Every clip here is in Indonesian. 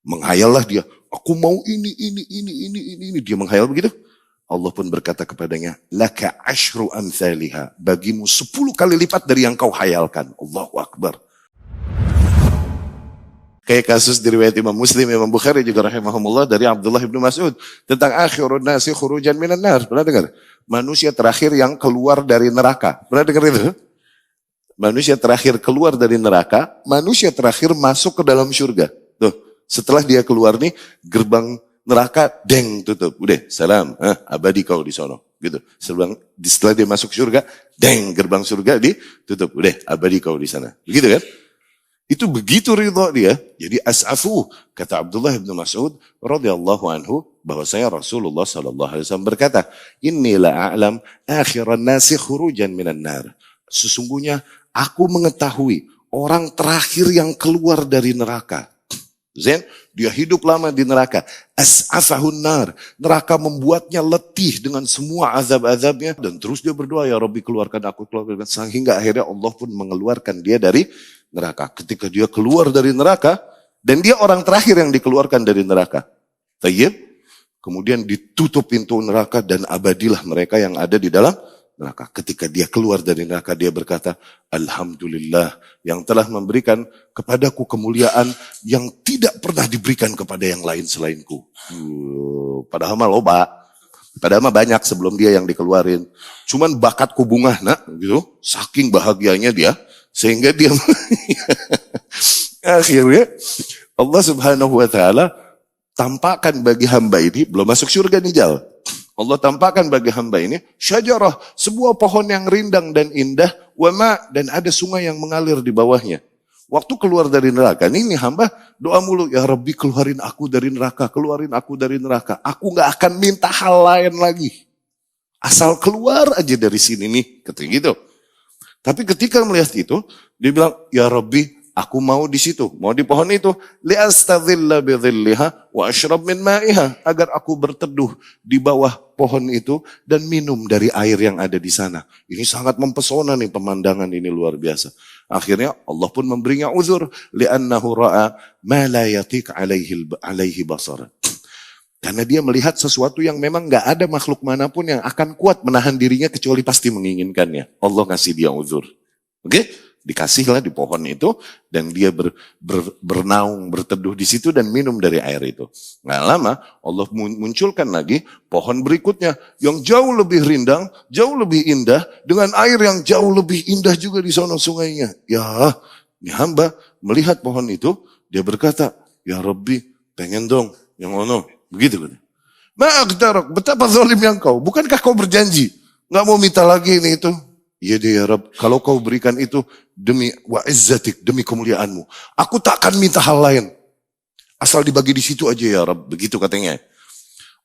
Menghayallah dia, aku mau ini. Dia menghayal begitu. Allah pun berkata kepadanya, laka ashru amthaliha, bagimu 10 kali lipat dari yang kau hayalkan. Allahu Akbar. Kayak kasus diriwayat Imam Muslim, Imam Bukhari juga rahimahumullah dari Abdullah bin Mas'ud tentang akhirun nasi khurujan minan nar. Pernah dengar? Manusia terakhir yang keluar dari neraka. Pernah dengar itu? Manusia terakhir keluar dari neraka, manusia terakhir masuk ke dalam surga. Tuh, setelah dia keluar nih, gerbang neraka deng tutup. Udah, salam, abadi kau di sono. Gitu. Setelah dia masuk surga, deng gerbang surga ditutup. Udah, abadi kau di sana. Begitu kan? Itu begitu ridha dia. Jadi as'afu, kata Abdullah bin Mas'ud radhiyallahu anhu, bahwasanya Rasulullah sallallahu alaihi wasallam berkata, "Inni la a'lam akhiran nasi khurujan minan nar." Sesungguhnya aku mengetahui orang terakhir yang keluar dari neraka. Zen, dia hidup lama di neraka. As'afahun nar. Neraka membuatnya letih dengan semua azab-azabnya. Dan terus dia berdoa, ya Rabbi keluarkan aku. Sehingga akhirnya Allah pun mengeluarkan dia dari neraka. Ketika dia keluar dari neraka, dan dia orang terakhir yang dikeluarkan dari neraka. Tayyib. Kemudian ditutup pintu neraka dan abadilah mereka yang ada di dalam neraka. Ketika dia keluar dari neraka, dia berkata, Alhamdulillah yang telah memberikan kepadaku kemuliaan yang tidak pernah diberikan kepada yang lain selainku. Padahal mah loba. Padahal mah banyak sebelum dia yang dikeluarin. Cuman bakatku bungah nak, gitu. Saking bahagianya dia, sehingga dia akhirnya Allah Subhanahu wa taala tampakkan bagi hamba ini, belum masuk surga nih Jal. Allah tampakkan bagi hamba ini syajarah, sebuah pohon yang rindang dan indah, wama, dan ada sungai yang mengalir di bawahnya. Waktu keluar dari neraka, ini hamba doa mulu, ya Rabbi keluarin aku dari neraka, keluarin aku dari neraka. Aku gak akan minta hal lain lagi. Asal keluar aja dari sini nih, kata gitu. Tapi ketika melihat itu, dia bilang, ya Rabbi, aku mau di situ, mau di pohon itu, li'astadhilla bidhilliha wa ashrab min ma'iha, agar aku berteduh di bawah pohon itu dan minum dari air yang ada di sana. Ini sangat mempesona nih pemandangan ini, luar biasa. Akhirnya Allah pun memberinya uzur, li'annahu ra'a ma la yatiq alaihi basar. Karena dia melihat sesuatu yang memang gak ada makhluk manapun yang akan kuat menahan dirinya kecuali pasti menginginkannya. Allah ngasih dia uzur. Oke? Dikasihlah di pohon itu dan dia bernaung, berteduh di situ dan minum dari air itu. Nggak lama Allah munculkan lagi pohon berikutnya yang jauh lebih rindang, jauh lebih indah dengan air yang jauh lebih indah juga di sana sungainya. Ya, ini hamba melihat pohon itu, dia berkata, ya Rabbi, pengen dong yang ono. Begitu kan? Ma'agdarak, betapa zalim yang kau. Bukankah kau berjanji nggak mau minta lagi ini itu? Iya deh ya Rabb, kalau kau berikan itu demi wa izzatik, demi kemuliaanmu, aku tak akan minta hal lain. Asal dibagi di situ aja ya Rabb, begitu katanya.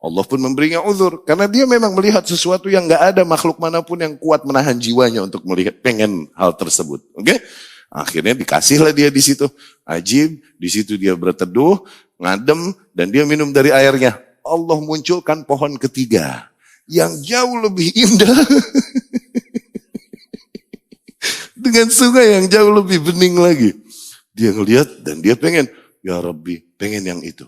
Allah pun memberinya uzur, karena dia memang melihat sesuatu yang gak ada makhluk manapun yang kuat menahan jiwanya untuk melihat pengen hal tersebut. Oke? Akhirnya dikasihlah dia di situ. Ajib, di situ dia berteduh, ngadem, dan dia minum dari airnya. Allah munculkan pohon ketiga, yang jauh lebih indah. Dengan sungai yang jauh lebih bening lagi. Dia ngelihat dan dia pengen, ya Rabbi, pengen yang itu.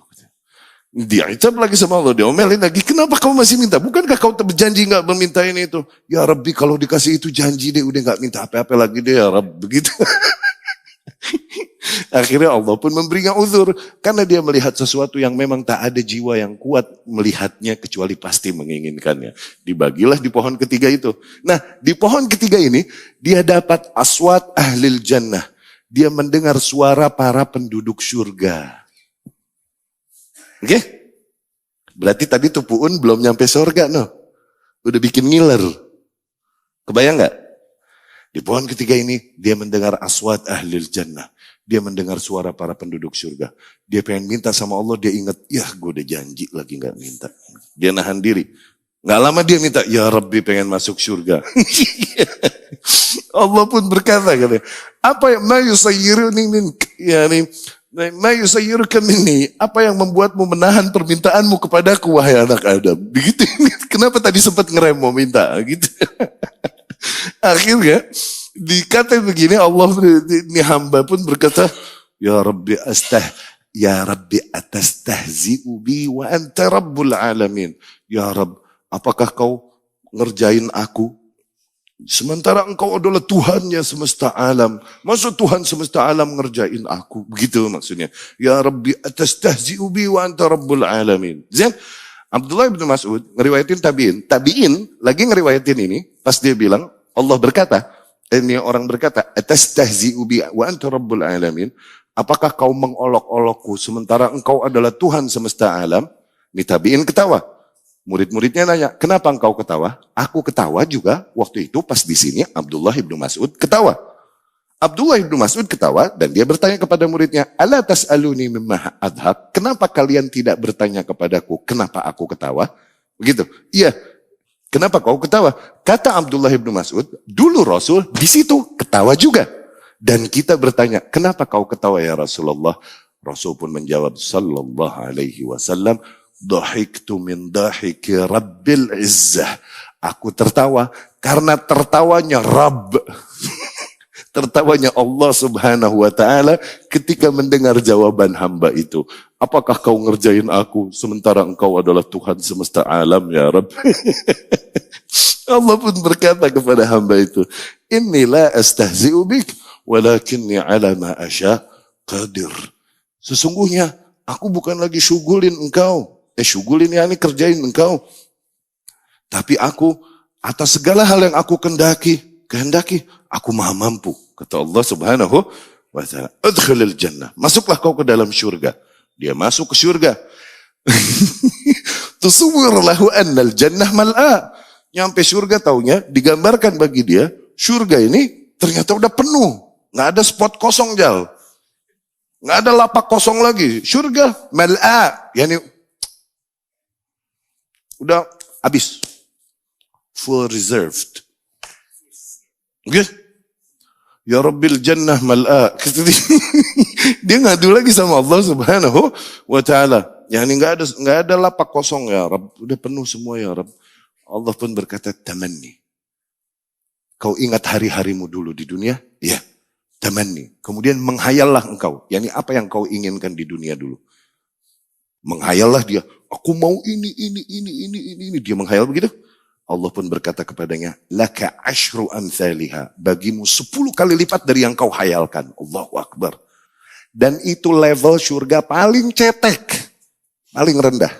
Dia icap lagi sama Allah, dia omelin lagi, kenapa kau masih minta? Bukankah kau berjanji gak meminta ini itu? Ya Rabbi, kalau dikasih itu janji deh, udah gak minta apa-apa lagi deh ya Rabbi. Begitu. Akhirnya Allah pun memberinya uzur. Karena dia melihat sesuatu yang memang tak ada jiwa yang kuat melihatnya kecuali pasti menginginkannya. Dibagilah di pohon ketiga itu. Nah, di pohon ketiga ini, dia dapat aswat ahlil jannah. Dia mendengar suara para penduduk surga. Oke? Berarti tadi tuh Puun belum nyampe surga, no? Udah bikin ngiler. Kebayang gak? Di pohon ketiga ini, dia mendengar aswat ahlil jannah. Dia mendengar suara para penduduk surga. Dia pengen minta sama Allah, dia ingat, ya gue udah janji lagi gak minta. Dia nahan diri. Gak lama dia minta, ya Rabbi pengen masuk surga. Allah pun berkata, apa yang apa yang membuatmu menahan permintaanmu kepadaku, wahai anak Adam. Begitu. Kenapa tadi sempat ngerem mau minta? Gitu. Akhirnya dikata begini, Allah, ini hamba pun berkata, ya Rabbi Ya Rabbi atastahzi'u bi wa anta rabbul alamin. Ya Rabb, apakah kau ngerjain aku sementara engkau adalah Tuhannya semesta alam? Maksud Tuhan semesta alam ngerjain aku? Begitu maksudnya. Ya Rabbi atastahzi'u bi wa anta rabbul alamin. Zain, Abdullah bin Mas'ud ngeriwayatin tabi'in. Tabi'in lagi ngeriwayatin ini, pas dia bilang, Allah berkata, ini orang berkata, atastahzi'u bi wa anta rabbul alamin. Apakah kau mengolok-olokku sementara engkau adalah Tuhan semesta alam? Ini tabi'in ketawa. Murid-muridnya nanya, kenapa engkau ketawa? Aku ketawa juga waktu itu pas di sini Abdullah bin Mas'ud ketawa. Abdullah bin Mas'ud ketawa dan dia bertanya kepada muridnya, ala tas'aluni mimma adhak? Kenapa kalian tidak bertanya kepadaku kenapa aku ketawa? Begitu. Iya. Kenapa kau ketawa? Kata Abdullah bin Mas'ud, dulu Rasul di situ ketawa juga. Dan kita bertanya, kenapa kau ketawa ya Rasulullah? Rasul pun menjawab, sallallahu alaihi wasallam, dhahiktu min dhahiki Rabbil Izzah. Aku tertawa karena tertawanya Rabb. Tertawanya Allah subhanahu wa ta'ala ketika mendengar jawaban hamba itu. Apakah kau ngerjain aku sementara engkau adalah Tuhan semesta alam ya Rabb? Allah pun berkata kepada hamba itu, inni la astahzi'u bik, walakinni ala ma asya qadir. Sesungguhnya aku bukan lagi syugulin engkau. Syugulin yakni kerjain engkau. Tapi aku atas segala hal yang aku kehendaki, aku maha mampu. Kata Allah subhanahu wa ta'ala, adkhilil jannah. Masuklah kau ke dalam syurga. Dia masuk ke syurga. Tusawwir lahu annal jannah mal'a. Nyampe syurga taunya, digambarkan bagi dia, syurga ini ternyata udah penuh. Nggak ada spot kosong, Jal. Nggak ada lapak kosong lagi. Syurga mal'a. Yani udah habis. Full reserved. Oke? Ya Rabbil Jannah mal'a. Dia ngadu lagi sama Allah subhanahu wa ta'ala. Yani nggak ada lapak kosong ya Rabb. Udah penuh semua ya Rabb. Allah pun berkata, tamanni. Kau ingat hari-harimu dulu di dunia? Ya, tamanni. Kemudian menghayallah engkau. Yani apa yang kau inginkan di dunia dulu. Menghayallah dia. Aku mau ini. Dia menghayal begitu. Allah pun berkata kepadanya, laka ashru amthaliha. Bagimu 10 kali lipat dari yang kau hayalkan. Allahu Akbar. Dan itu level surga paling cetek. Paling rendah.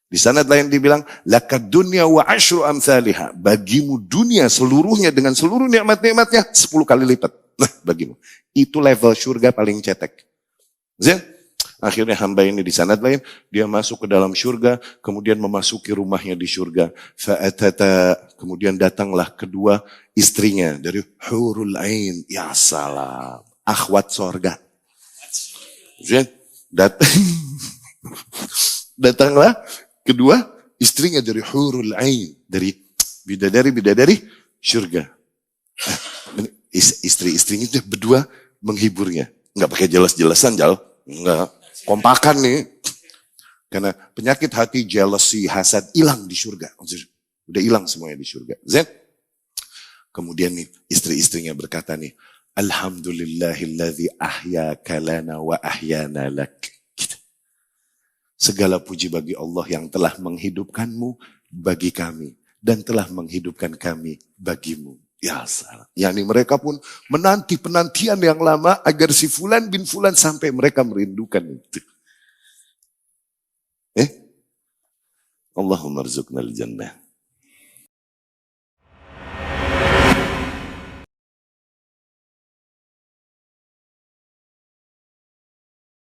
Di sana lain dibilang, laka dunya wa ashru amthaliha. Bagimu dunia seluruhnya dengan seluruh nikmat-nikmatnya 10 kali lipat. Nah, bagimu. Itu level surga paling cetek. Zin? Akhirnya hamba ini di sanad lain, dia masuk ke dalam syurga, kemudian memasuki rumahnya di syurga. Fa'atata, kemudian datanglah kedua istrinya dari hurul ain. Ya salam, akhwat sorga. Datanglah kedua istrinya dari hurul ain, dari bidadari syurga. Istri-istrinya itu berdua menghiburnya. Enggak pakai jelas-jelasan, Jal. Enggak. Kompakan nih. Karena penyakit hati, jealousy, hasad hilang di surga. Udah hilang semuanya di surga. Zen. Kemudian nih istri-istrinya berkata nih, alhamdulillahilladzi ahyaka lana wa ahyana lak. Gitu. Segala puji bagi Allah yang telah menghidupkanmu bagi kami dan telah menghidupkan kami bagimu. Ya salah. Yani mereka pun menanti penantian yang lama agar si Fulan bin Fulan sampai mereka merindukan itu. Allahumma rzuqnal jannah.